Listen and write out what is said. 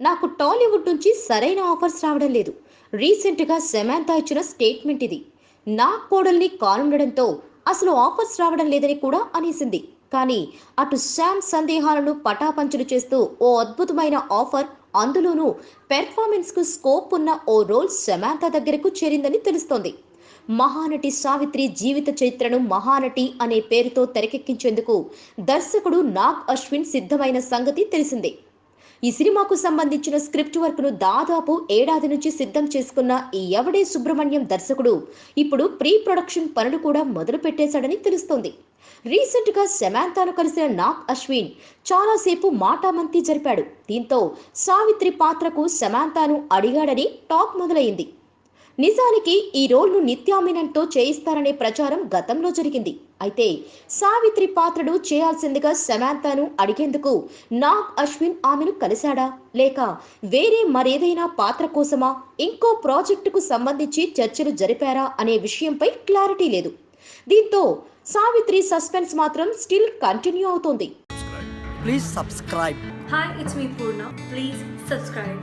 నాకు టాలీవుడ్ నుంచి సరైన ఆఫర్స్ రావడం లేదు. రీసెంట్‌గా సమాంత ఇచ్చిన స్టేట్మెంట్ ఇది. నా కోడల్ని కానుండడంతో అసలు ఆఫర్స్ రావడం లేదని కూడా అనేసింది. కానీ అటు శామ్ సందేహాలను పటాపంచలు చేస్తూ ఓ అద్భుతమైన ఆఫర్, అందులోనూ పెర్ఫార్మెన్స్‌కు స్కోప్ ఉన్న ఓ రోల్ సమాంత దగ్గరకు చేరిందని తెలుస్తోంది. మహానటి సావిత్రి జీవిత చరిత్రను 'మహానటి' అనే పేరుతో తెరకెక్కించేందుకు దర్శకుడు నాగ్ అశ్విన్ సిద్ధమైన సంగతి తెలిసిందే. ఈ సినిమాకు సంబంధించిన స్క్రిప్ట్ వర్క్ ను దాదాపు ఏడాది నుంచి సిద్ధం చేసుకున్న ఈ ఎవడే సుబ్రహ్మణ్యం దర్శకుడు ఇప్పుడు ప్రీ ప్రొడక్షన్ పనులు కూడా మొదలు పెట్టేశాడని తెలుస్తోంది. రీసెంట్ గా సమాంతాను కలిసిన నాగ్ అశ్విన్ చాలాసేపు మాటామంతి జరిపాడు. దీంతో సావిత్రి పాత్రకు సమాంతాను అడిగాడని టాక్ మొదలైంది. నిజానికి ఈ రోల్ను నిత్యా మీనన్తో చేయిస్తారనే ప్రచారం గతంలో జరిగింది. అయితే సావిత్రి పాత్రను చేయాల్సిందిగా సమాంతాను అడిగేందుకు నాగ్ అశ్విన్ ఆమెను కలిశాడా, లేక వేరే మరేదైనా పాత్ర కోసమా, ఇంకో ప్రాజెక్టుకు సంబంధించి చర్చలు జరిపారా అనే విషయంపై క్లారిటీ లేదు. దీంతో సావిత్రి సస్పెన్స్ మాత్రం స్టిల్ కంటిన్యూ అవుతోంది. Please subscribe. Hi, it's me Purna. Please subscribe.